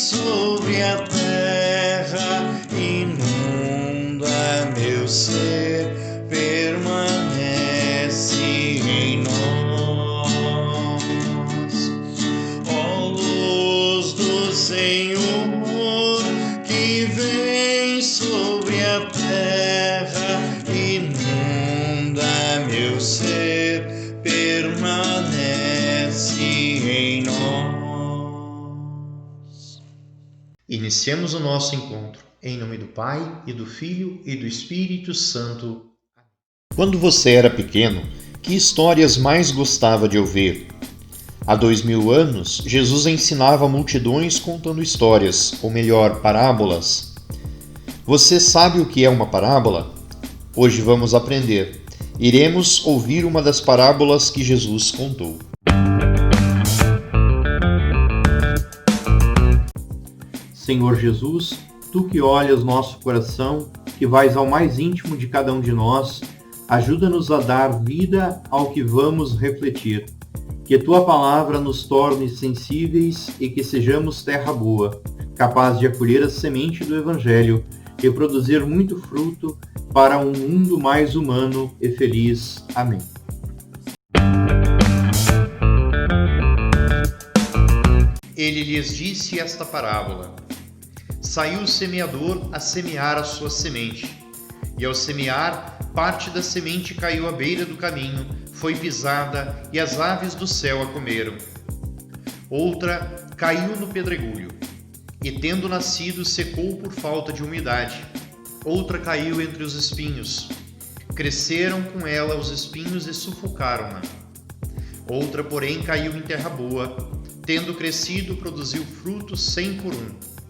sobre a terra, inunda meu ser, permanece em nós. Ó luz do Senhor, que vem sobre a terra, inunda meu ser, permanece em nós. Iniciemos o nosso encontro, em nome do Pai, e do Filho, e do Espírito Santo. Quando você era pequeno, que histórias mais gostava de ouvir? Há 2000 anos, Jesus ensinava multidões contando histórias, ou melhor, parábolas. Você sabe o que é uma parábola? Hoje vamos aprender. Iremos ouvir uma das parábolas que Jesus contou. Senhor Jesus, Tu que olhas nosso coração, que vais ao mais íntimo de cada um de nós, ajuda-nos a dar vida ao que vamos refletir. Que Tua palavra nos torne sensíveis e que sejamos terra boa, capaz de acolher a semente do Evangelho e produzir muito fruto para um mundo mais humano e feliz. Amém. Ele lhes disse esta parábola: Saiu o semeador a semear a sua semente, e ao semear, parte da semente caiu à beira do caminho, foi pisada, e as aves do céu a comeram. Outra caiu no pedregulho, e tendo nascido, secou por falta de umidade. Outra caiu entre os espinhos. Cresceram com ela os espinhos e sufocaram-na. Outra, porém, caiu em terra boa, tendo crescido, produziu frutos 100 por 1.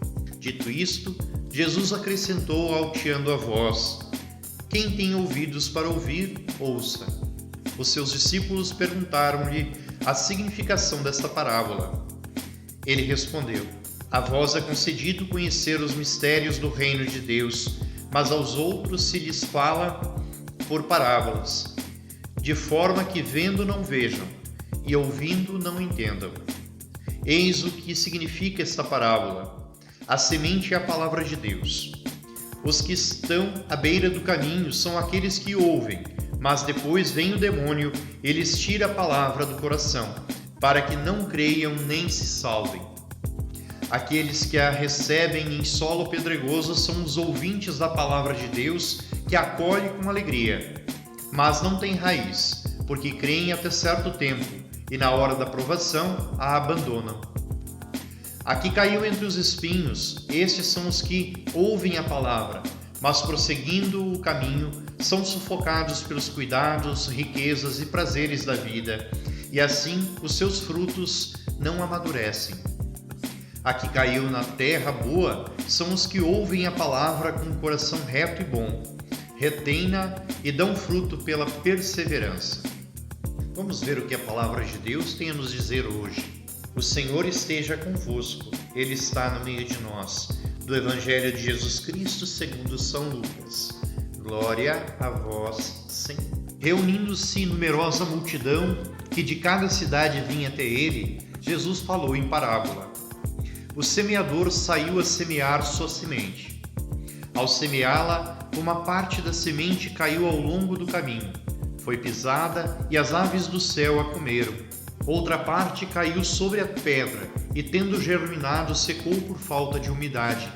Dito isto, Jesus acrescentou, alteando a voz: Quem tem ouvidos para ouvir, ouça. Os seus discípulos perguntaram-lhe a significação desta parábola. Ele respondeu: A vós é concedido conhecer os mistérios do reino de Deus, mas aos outros se lhes fala por parábolas, de forma que vendo não vejam, e ouvindo não entendam. Eis o que significa esta parábola. A semente é a palavra de Deus. Os que estão à beira do caminho são aqueles que ouvem, mas depois vem o demônio e lhes tira a palavra do coração, para que não creiam nem se salvem. Aqueles que a recebem em solo pedregoso são os ouvintes da palavra de Deus, que a acolhem com alegria, mas não têm raiz, porque creem até certo tempo, e na hora da provação a abandonam. A que caiu entre os espinhos, estes são os que ouvem a palavra, mas prosseguindo o caminho, são sufocados pelos cuidados, riquezas e prazeres da vida, e assim os seus frutos não amadurecem. A que caiu na terra boa são os que ouvem a palavra com o coração reto e bom, retêm-na e dão fruto pela perseverança. Vamos ver o que a palavra de Deus tem a nos dizer hoje. O Senhor esteja convosco, Ele está no meio de nós. Do Evangelho de Jesus Cristo segundo São Lucas. Glória a vós, Senhor. Reunindo-se numerosa multidão, que de cada cidade vinha até ele, Jesus falou em parábola. O semeador saiu a semear sua semente. Ao semeá-la, uma parte da semente caiu ao longo do caminho. Foi pisada e as aves do céu a comeram. Outra parte caiu sobre a pedra e, tendo germinado, secou por falta de umidade.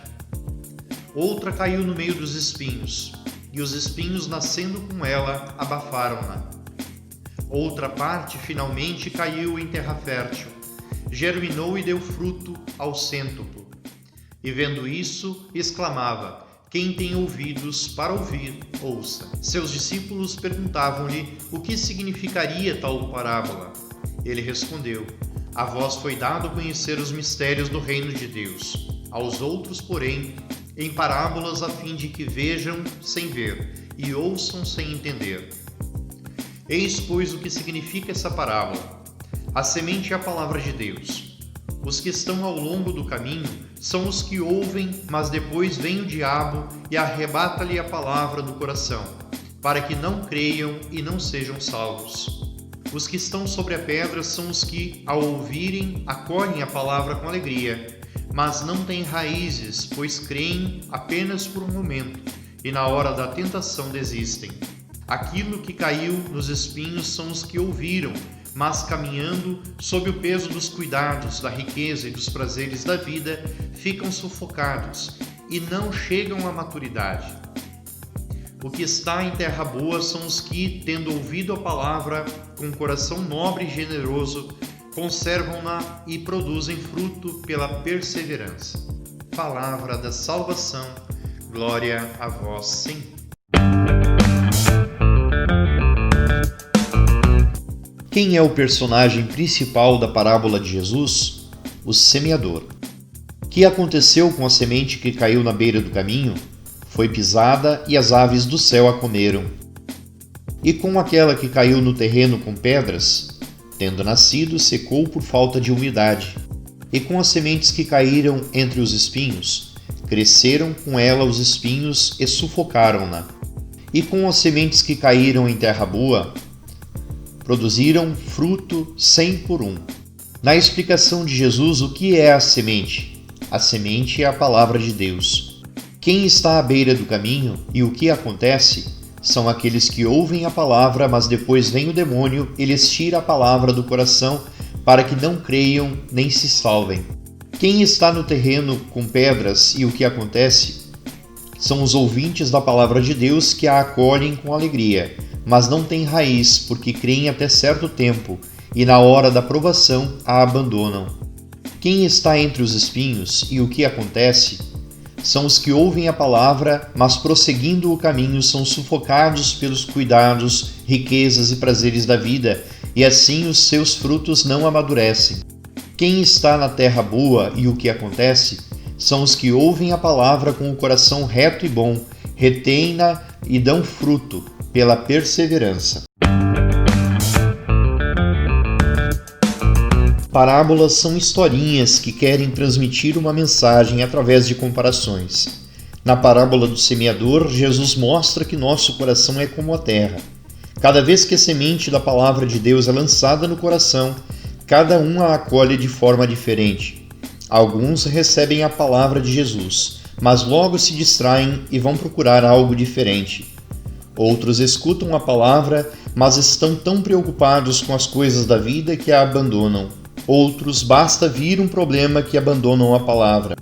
Outra caiu no meio dos espinhos, e os espinhos, nascendo com ela, abafaram-na. Outra parte, finalmente, caiu em terra fértil, germinou e deu fruto ao cêntuplo. E vendo isso, exclamava: Quem tem ouvidos para ouvir, ouça. Seus discípulos perguntavam-lhe o que significaria tal parábola. Ele respondeu: A vós foi dado conhecer os mistérios do reino de Deus. Aos outros, porém, em parábolas, a fim de que vejam sem ver e ouçam sem entender. Eis, pois, o que significa essa parábola. A semente é a palavra de Deus. Os que estão ao longo do caminho são os que ouvem, mas depois vem o diabo e arrebata-lhe a palavra do coração, para que não creiam e não sejam salvos. Os que estão sobre a pedra são os que, ao ouvirem, acolhem a palavra com alegria, mas não têm raízes, pois creem apenas por um momento e na hora da tentação desistem. Aquilo que caiu nos espinhos são os que ouviram, mas caminhando sob o peso dos cuidados, da riqueza e dos prazeres da vida, ficam sufocados e não chegam à maturidade. O que está em terra boa são os que, tendo ouvido a palavra com coração nobre e generoso, conservam-na e produzem fruto pela perseverança. Palavra da salvação, glória a vós, Senhor. Quem é o personagem principal da parábola de Jesus? O semeador. O que aconteceu com a semente que caiu na beira do caminho? Foi pisada e as aves do céu a comeram. E com aquela que caiu no terreno com pedras, tendo nascido, secou por falta de umidade. E com as sementes que caíram entre os espinhos, cresceram com ela os espinhos e sufocaram-na. E com as sementes que caíram em terra boa, produziram fruto 100 por 1. Na explicação de Jesus, o que é a semente? A semente é a palavra de Deus. Quem está à beira do caminho e o que acontece são aqueles que ouvem a palavra, mas depois vem o demônio e lhes tira a palavra do coração para que não creiam nem se salvem. Quem está no terreno com pedras e o que acontece são os ouvintes da palavra de Deus que a acolhem com alegria, mas não têm raiz porque creem até certo tempo e na hora da provação a abandonam. Quem está entre os espinhos e o que acontece são os que ouvem a palavra, mas prosseguindo o caminho são sufocados pelos cuidados, riquezas e prazeres da vida, e assim os seus frutos não amadurecem. Quem está na terra boa e o que acontece são os que ouvem a palavra com o coração reto e bom, retêm-na e dão fruto pela perseverança. Parábolas são historinhas que querem transmitir uma mensagem através de comparações. Na parábola do semeador, Jesus mostra que nosso coração é como a terra. Cada vez que a semente da palavra de Deus é lançada no coração, cada um a acolhe de forma diferente. Alguns recebem a palavra de Jesus, mas logo se distraem e vão procurar algo diferente. Outros escutam a palavra, mas estão tão preocupados com as coisas da vida que a abandonam. Outros basta vir um problema que abandonam a palavra.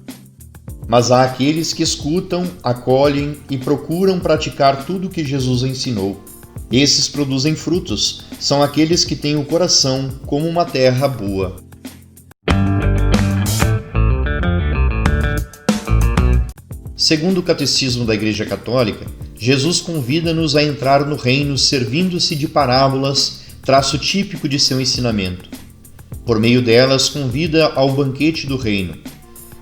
Mas há aqueles que escutam, acolhem e procuram praticar tudo o que Jesus ensinou. Esses produzem frutos, são aqueles que têm o coração como uma terra boa. Segundo o Catecismo da Igreja Católica, Jesus convida-nos a entrar no reino servindo-se de parábolas, traço típico de seu ensinamento. Por meio delas, convida ao banquete do reino.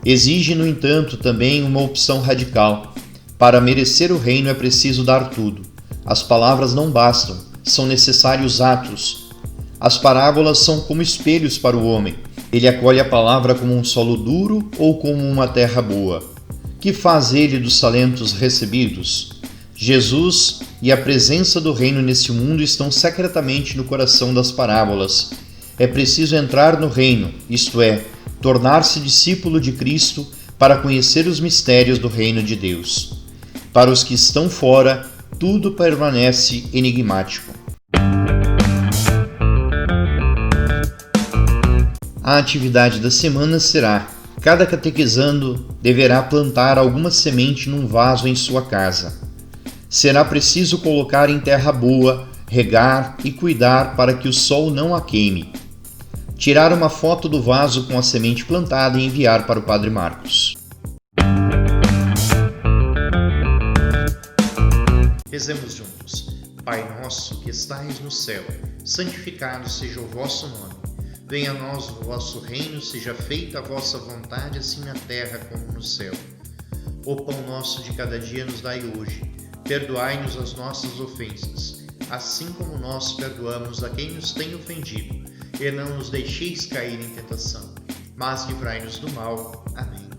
Exige, no entanto, também uma opção radical. Para merecer o reino é preciso dar tudo. As palavras não bastam, são necessários atos. As parábolas são como espelhos para o homem. Ele acolhe a palavra como um solo duro ou como uma terra boa. Que faz ele dos talentos recebidos? Jesus e a presença do reino nesse mundo estão secretamente no coração das parábolas. É preciso entrar no reino, isto é, tornar-se discípulo de Cristo para conhecer os mistérios do reino de Deus. Para os que estão fora, tudo permanece enigmático. A atividade da semana será: cada catequizando deverá plantar alguma semente num vaso em sua casa. Será preciso colocar em terra boa, regar e cuidar para que o sol não a queime. Tirar uma foto do vaso com a semente plantada e enviar para o Padre Marcos. Rezemos juntos. Pai nosso que estais no céu, santificado seja o vosso nome. Venha a nós o vosso reino, seja feita a vossa vontade, assim na terra como no céu. O pão nosso de cada dia nos dai hoje. Perdoai-nos as nossas ofensas, assim como nós perdoamos a quem nos tem ofendido. E não nos deixeis cair em tentação, mas livrai-nos do mal. Amém.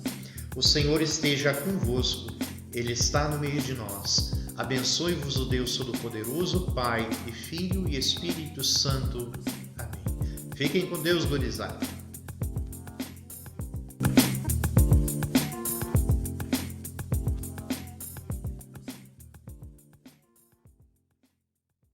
O Senhor esteja convosco, Ele está no meio de nós. Abençoe-vos o Deus Todo-Poderoso, Pai e Filho e Espírito Santo. Amém. Fiquem com Deus, gurizada.